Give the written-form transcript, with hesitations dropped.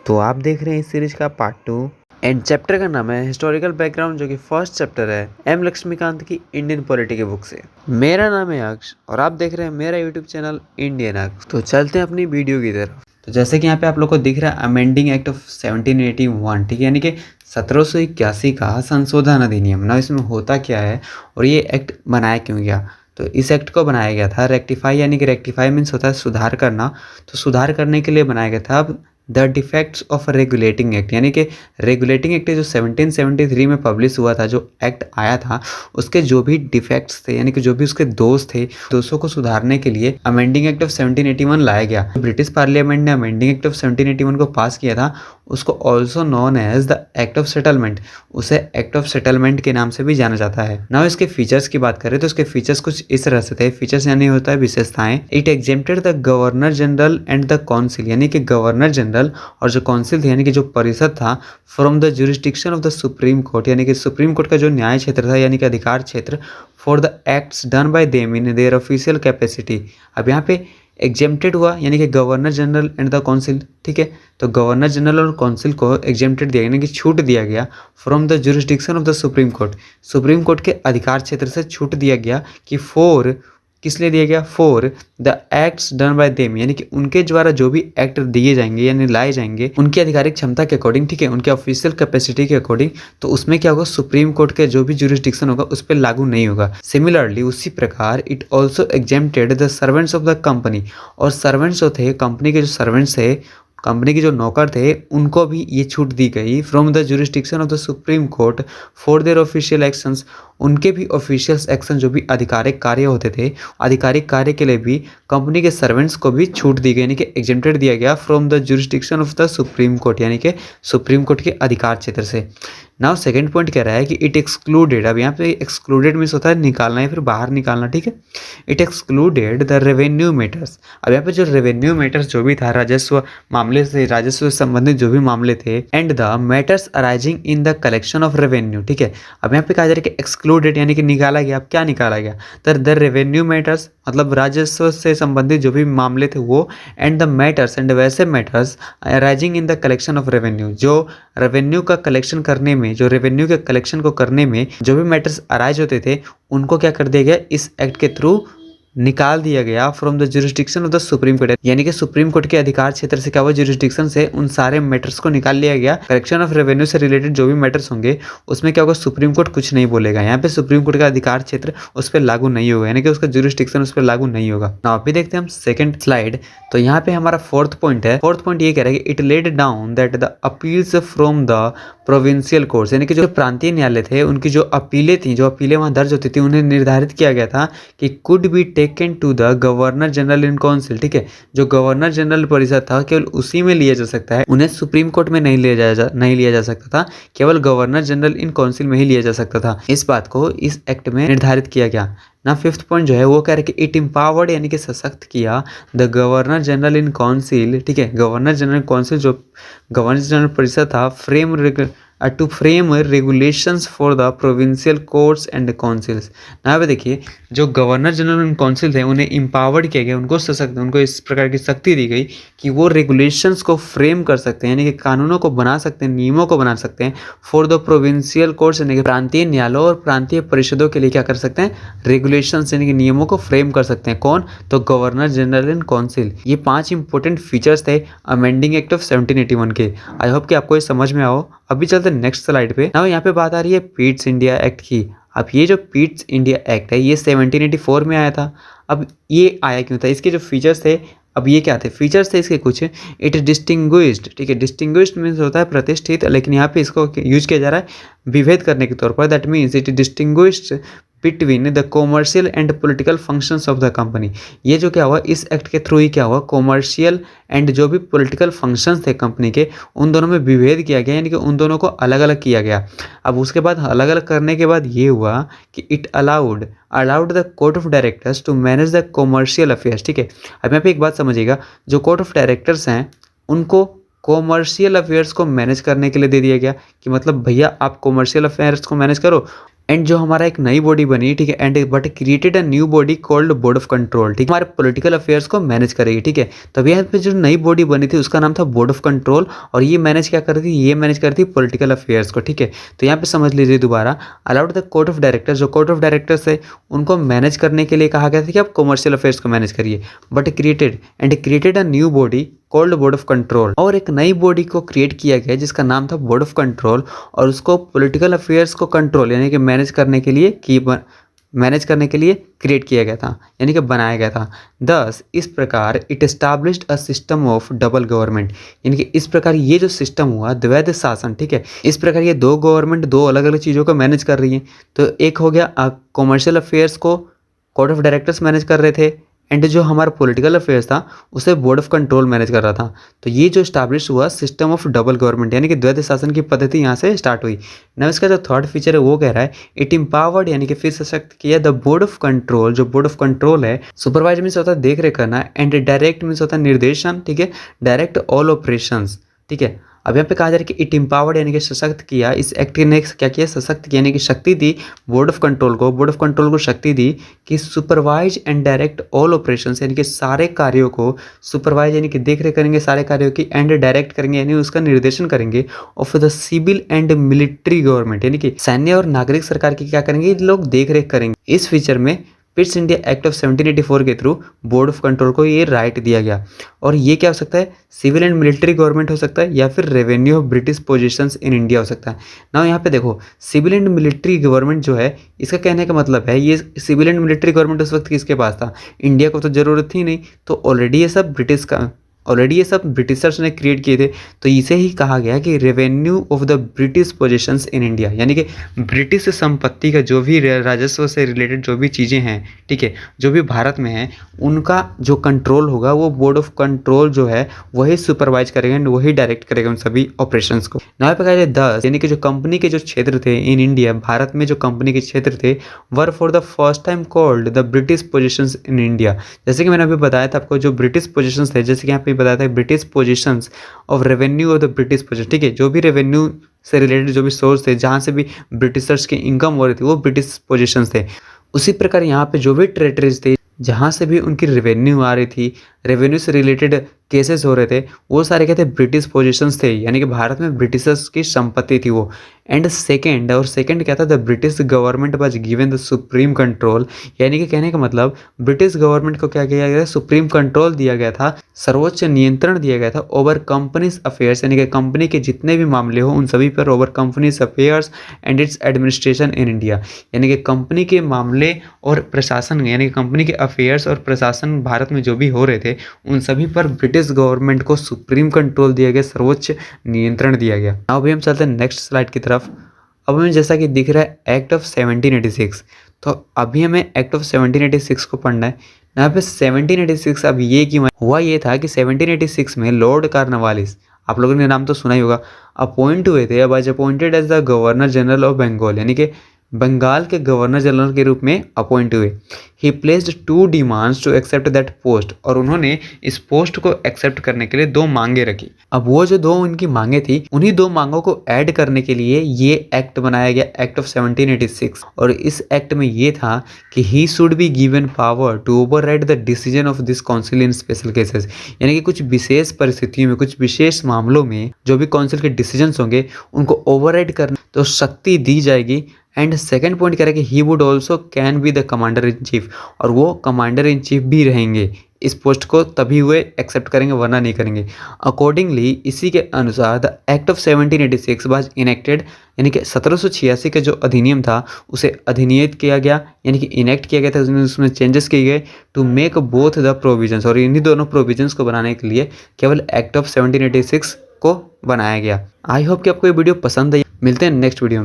तो आप देख रहे हैं इस सीरीज का पार्ट 2 एंड चैप्टर का नाम है हिस्टोरिकल बैकग्राउंड, जो कि फर्स्ट चैप्टर है एम लक्ष्मीकांत की इंडियन पॉलिटी की बुक से। मेरा नाम है अक्ष और आप देख रहे हैं मेरा यूट्यूब चैनल इंडियन अक्ष। तो चलते हैं अपनी वीडियो की तरफ। तो जैसे कि यहाँ पे आप लोग को दिख रहा है अमेंडिंग एक्ट ऑफ 1781, ठीक है, यानी कि 1781 का संशोधन अधिनियम। ना इसमें होता क्या है और ये एक्ट बनाया क्यों गया। तो इस एक्ट को बनाया गया था रेक्टिफाई, यानी कि रेक्टिफाई मीन्स होता है सुधार करना। तो सुधार करने के लिए बनाया गया था अब the defects of regulating act, यानी कि रेगुलेटिंग एक्ट जो 1773 में पब्लिश हुआ था, जो एक्ट आया था, उसके जो भी डिफेक्ट्स थे यानी कि जो भी उसके दोष थे, दोषों को सुधारने के लिए अमेंडिंग एक्ट ऑफ 1781 लाया गया। ब्रिटिश पार्लियामेंट ने अमेंडिंग एक्ट ऑफ 1781 को पास किया था, उसको also known as the act of settlement, उसे एक्ट ऑफ सेटलमेंट के नाम से भी जाना जाता है। नाउ इसके फीचर्स की बात करें तो इसके फीचर्स कुछ इस तरह से थे। फीचर्स यानी होता है विशेषताएं। It exempted the governor general and the council, यानी कि गवर्नर जनरल और जो काउंसिल थे यानी कि जो परिषद था, from the jurisdiction of the supreme court, यानी कि सुप्रीम कोर्ट का जो न्याय क्षेत्र था यानी कि अधिकार क्षेत्र, for the acts done by them in their official capacity. अब यहाँ पे एग्जेम्प्टेड हुआ यानी कि governor general and the council, ठीक है। तो गवर्नर जनरल और काउंसिल को एग्जेम्प्टेड दिया यानी कि छूट दिया गया from the jurisdiction of the supreme court, supreme court के अधिकार क्षेत्र से छूट दिया गया कि फॉर, किस लिए दिया गया, for the acts done by them, यानी कि उनके द्वारा जो भी एक्ट दिए जाएंगे यानी लाए जाएंगे उनकी आधिकारिक क्षमता के अकॉर्डिंग, ठीक है, उनके ऑफिशियल कैपेसिटी के अकॉर्डिंग, तो उसमें क्या होगा, सुप्रीम कोर्ट के जो भी जुरिस्डिक्शन होगा उस पर लागू नहीं होगा। सिमिलरली उसी प्रकार it also exempted the servants of the company, और सर्वेंट्स जो थे कंपनी के, जो सर्वेंट्स थे कंपनी के, जो नौकर थे, उनको भी ये छूट दी गई from the jurisdiction of the supreme court for their official actions, उनके भी ऑफिशियल एक्शन जो भी आधिकारिक कार्य होते थे, आधिकारिक कार्य के लिए भी कंपनी के सर्वेंट्स को भी छूट दी गई, यानी कि एग्जेम्प्टेड दिया गया from the jurisdiction of the supreme court, यानी कि सुप्रीम कोर्ट के अधिकार क्षेत्र से। नाउ सेकंड पॉइंट कह रहा है कि इट एक्सक्लूडेड, अब यहाँ पे एक्सक्लूडेड मीन्स होता है निकालना या फिर बाहर निकालना, ठीक है। It excluded the revenue matters, अब यहाँ पे जो रेवेन्यू मैटर्स जो भी था, राजस्व मामले से, राजस्व से संबंधित जो भी मामले थे, and the matters arising in the collection of revenue, ठीक है। अब यहाँ पे कहा जा रहा है कि एक्सक्लूडेड यानी कि निकाला गया। अब क्या निकाला गया, द रेवेन्यू मैटर्स मतलब राजस्व से संबंधित जो भी मामले थे वो, एंड द मैटर्स, एंड वैसे matters arising in the collection of revenue, जो रेवेन्यू का कलेक्शन करने में, जो रेवेन्यू के कलेक्शन को करने में जो भी मैटर्स अराइज होते थे, उनको क्या कर दिया गया, इस एक्ट के थ्रू निकाल दिया गया from the jurisdiction of the supreme court, यानी कि सुप्रीम कोर्ट के अधिकार क्षेत्र से क्या हुआ, जुरिस्डिक्शन से उन सारे मैटर्स को निकाल लिया गया। कलेक्शन ऑफ रेवेन्यू से रिलेटेड जो भी मैटर्स होंगे उसमें क्या होगा, सुप्रीम कोर्ट कुछ नहीं बोलेगा। यहाँ पे सुप्रीम कोर्ट का अधिकार क्षेत्र उस पर लागू नहीं होगा, यानी कि उसका जुरिस्डिक्शन उस पर लागू नहीं होगा। नाउ अभी देखते हैं हम सेकंड स्लाइड। तो यहाँ पे हमारा फोर्थ पॉइंट है। फोर्थ पॉइंट ये कह रहा है कि it laid down that the appeals from the provincial courts, यानी कि जो प्रांतीय न्यायालय थे उनकी जो अपीलें थी, जो अपीलें वहाँ दर्ज होती थी, उन्हें निर्धारित किया गया था कि could be taken to the governor general in council, ठीक है। जो गवर्नर जनरल परिषद था केवल उसी में लिया जा सकता है, उन्हें सुप्रीम कोर्ट में नहीं लिया जा सकता था, केवल गवर्नर जनरल इन काउंसिल में ही लिया जा सकता था। इस बात को इस एक्ट में निर्धारित किया गया ना। फिफ्थ पॉइंट जो है वो कह रहे कि इट एम्पावर्ड यानी कि सशक्त किया the governor general in council, ठीक है, गवर्नर जनरल काउंसिल जो गवर्नर जनरल परिषद था, to frame regulations for the provincial courts and councils. यहाँ पे देखिए जो गवर्नर जनरल काउंसिल थे उन्हें एम्पावर्ड किया गया, उनको सशक्त, उनको इस प्रकार की शक्ति दी गई कि वो रेगुलेशंस को फ्रेम कर सकते हैं, यानी कि कानूनों को बना सकते हैं, नियमों को बना सकते हैं, फॉर द प्रोविंशियल कोर्ट्स, यानी कि प्रांतीय न्यायालयों और प्रांतीय परिषदों के लिए क्या कर सकते हैं, रेगुलेशंस यानी कि नियमों को फ्रेम कर सकते हैं। कौन, तो गवर्नर जनरल एंड काउंसिल। ये 5 इंपॉर्टेंट फीचर्स थे अमेंडिंग एक्ट ऑफ 1781 के। आई होप कि आपको ये समझ में आओ। अभी चलते नेक्स्ट स्लाइड पे। नाउ यहाँ पे बात आ रही है पीट्स इंडिया एक्ट की। अब ये जो पीट्स इंडिया एक्ट है ये 1784 में आया था। अब ये आया क्यों था, इसके जो फीचर्स थे, अब ये क्या थे, फीचर्स थे इसके कुछ, इट डिस्टिंग्विश्ड, ठीक है, डिस्टिंग्विश्ड मीन्स होता है प्रतिष्ठित, लेकिन यहाँ पे इसको यूज किया जा रहा है विभेद करने के तौर पर। That means it distinguished between the commercial and political functions of the company. ये जो क्या हुआ, इस एक्ट के थ्रू ही क्या हुआ, कॉमर्शियल एंड जो भी पॉलिटिकल फंक्शंस थे कंपनी के, उन दोनों में विभेद किया गया, यानी कि उन दोनों को अलग अलग किया गया। अब उसके बाद अलग अलग करने के बाद ये हुआ कि it allowed the court of directors to manage the commercial affairs, ठीक है। अब यहाँ पे एक बात समझिएगा, जो कोर्ट ऑफ डायरेक्टर्स हैं उनको कॉमर्शियल अफेयर्स को मैनेज करने के लिए दे दिया गया कि मतलब भैया आप कॉमर्शियल अफेयर्स को मैनेज करो, एंड जो हमारा एक नई बॉडी बनी, ठीक है, and but created a new body called board of control, ठीक है, हमारे पॉलिटिकल अफेयर्स को मैनेज करेगी, ठीक है। तब यहाँ पे जो नई बॉडी बनी थी उसका नाम था बोर्ड ऑफ कंट्रोल, और ये मैनेज क्या करती थी, ये मैनेज करती थी पॉलिटिकल अफेयर्स को, ठीक है। तो यहाँ पे समझ लीजिए दोबारा, allowed the court of directors, जो कोर्ट ऑफ डायरेक्टर्स है उनको मैनेज करने के लिए कहा गया था कि आप कॉमर्शियल अफेयर्स को मैनेज करिए, but created a new body called board of control, और एक नई बॉडी को क्रिएट किया गया जिसका नाम था बोर्ड ऑफ कंट्रोल, और उसको पॉलिटिकल अफेयर्स को कंट्रोल यानी कि मैनेज करने के लिए क्रिएट किया गया था, यानी कि बनाया गया था। दस इस प्रकार it established a system of double government, यानी कि इस प्रकार ये जो सिस्टम हुआ द्वैध शासन, ठीक है, इस प्रकार ये दो गवर्नमेंट दो अलग अलग चीज़ों को मैनेज कर रही है। तो एक हो गया कॉमर्शियल अफेयर्स को कोर्ट ऑफ डायरेक्टर्स मैनेज कर रहे थे, एंड जो हमारा पॉलिटिकल अफेयर्स था उसे बोर्ड ऑफ कंट्रोल मैनेज कर रहा था। तो ये जो स्टैब्लिश हुआ सिस्टम ऑफ डबल गवर्नमेंट, यानी कि द्वैध शासन की पद्धति यहाँ से स्टार्ट हुई। ना इसका जो थर्ड फीचर है वो कह रहा है इट एम्पावर्ड, यानी कि फिर सशक्त किया द बोर्ड ऑफ कंट्रोल, जो बोर्ड ऑफ कंट्रोल है, सुपरवाइज मीन्स होता है देख रेख करना, एंड डायरेक्ट मीन्स होता है निर्देशन, ठीक है, डायरेक्ट ऑल ऑपरेशंस, ठीक है। अब यहाँ पे कहा जा रहा है कि इट एम्पावर्ड यानी कि सशक्त किया, इस एक्ट ने क्या किया, सशक्त किया, यानी कि शक्ति दी बोर्ड ऑफ कंट्रोल को शक्ति दी कि supervise and direct all operations, यानी कि सारे कार्यों को सुपरवाइज यानी कि देख रेख करेंगे सारे कार्यों की, एंड डायरेक्ट करेंगे यानी उसका निर्देशन करेंगे of the civil and military government, यानी कि सैन्य और नागरिक सरकार की क्या करेंगे, ये लोग देख रेख करेंगे। इस फीचर में पिट्स इंडिया एक्ट ऑफ 1784 के थ्रू बोर्ड ऑफ कंट्रोल को ये राइट दिया गया। और ये क्या हो सकता है, सिविल एंड मिलिट्री गवर्नमेंट हो सकता है, या फिर revenue of British positions in India हो सकता है ना। यहाँ पे देखो सिविल एंड मिलिट्री गवर्नमेंट जो है, इसका कहने का मतलब है ये सिविल एंड मिलिट्री गवर्नमेंट उस वक्त किसके पास था, इंडिया को तो जरूरत थी नहीं, तो ऑलरेडी ये सब ब्रिटिशर्स ने क्रिएट किए थे। तो इसे ही कहा गया कि revenue of the British positions in India, यानी कि ब्रिटिश संपत्ति का जो भी राजस्व से रिलेटेड जो भी चीज़ें हैं, ठीक है, जो भी भारत में है उनका जो कंट्रोल होगा वो बोर्ड ऑफ कंट्रोल जो है वही सुपरवाइज करेगा एंड वही डायरेक्ट करेगा उन सभी ऑपरेशंस को। यहाँ पे कहा जाए 10, यानी कि जो कंपनी के जो क्षेत्र थे इन इंडिया, भारत में जो कंपनी के क्षेत्र थे, were for the first time called the British positions in India. जैसे कि मैंने अभी बताया था आपको, जो ब्रिटिश पोजीशंस थे, जैसे कि यहाँ पे बताया था British positions of revenue of the British position, ठीक है, जो भी रेवेन्यू से रिलेटेड जो भी सोर्स थे, जहाँ से भी ब्रिटिशर्स की इनकम हो रही थी वो ब्रिटिश पोजीशंस थे। उसी प्रकार यहाँ पे जो भी टेरिटरीज थे जहाँ से भी उनकी रेवेन्यू आ रही थी, रेवेन्यू से रिलेटेड केसेस हो रहे थे, वो सारे क्या थे, ब्रिटिश पोजीशंस थे, यानी कि भारत में ब्रिटिशर्स की संपत्ति थी वो। एंड सेकंड क्या था, the British government was given the supreme control, यानी कि कहने का मतलब ब्रिटिश गवर्नमेंट को क्या किया गया, सुप्रीम कंट्रोल दिया गया था, सर्वोच्च नियंत्रण दिया गया था ओवर कंपनीज अफेयर्स, यानी कि कंपनी के जितने भी मामले हो उन सभी पर, over companies affairs and it's administration in India, यानी कि कंपनी के मामले और प्रशासन, यानी कि कंपनी के अफेयर्स और प्रशासन भारत में जो भी हो रहे थे उन सभी पर ब्रिटिश गवर्नमेंट को सुप्रीम कंट्रोल दिया गया, सर्वोच्च नियंत्रण दिया गया। अब अभी हम चलते हैं नेक्स्ट स्लाइड की तरफ। अब हमें जैसा कि दिख रहा है एक्ट ऑफ 1786, तो अभी हमें एक्ट ऑफ 1786 को पढ़ना है। यहाँ पे 1786 अब ये क्यों हुआ, ये था कि 1786 में लॉर्ड कॉर्नवालिस, आप लोगों ने नाम तो सुना ही होगा, अपॉइंट हुए थे, was appointed as the governor general of Bengal, यानी कि बंगाल के गवर्नर जनरल के रूप में अपॉइंट हुए। He placed 2 demands to accept that post, और उन्होंने इस पोस्ट को एक्सेप्ट करने के लिए 2 मांगे रखी। अब वो जो 2 उनकी मांगे थी, उन्हीं 2 मांगों को ऐड करने के लिए ये एक्ट बनाया गया, एक्ट ऑफ 1786। और इस एक्ट में ये था कि he should be given power to override the decision of this council in special cases, यानी कि कुछ विशेष परिस्थितियों में, कुछ विशेष मामलों में जो भी काउंसिल के डिसीजंस होंगे उनको ओवरराइड करने तो शक्ति दी जाएगी। एंड सेकंड पॉइंट कह रहा है कि he would also can be the commander in chief, और वो कमांडर इन चीफ भी रहेंगे इस पोस्ट को, तभी हुए एक्सेप्ट करेंगे वरना नहीं करेंगे। अकॉर्डिंगली इसी के अनुसार the act of 1786 was enacted, यानी कि 1786 का जो अधिनियम था उसे अधिनियत किया गया, यानी कि इनेक्ट किया गया था, उसमें चेंजेस किए गए to make both the provisions, और इन्हीं दोनों प्रोविजंस को बनाने के लिए केवल एक्ट ऑफ 1786 को बनाया गया। आई होप कि आपको ये वीडियो पसंद आई, मिलते हैं नेक्स्ट वीडियो में।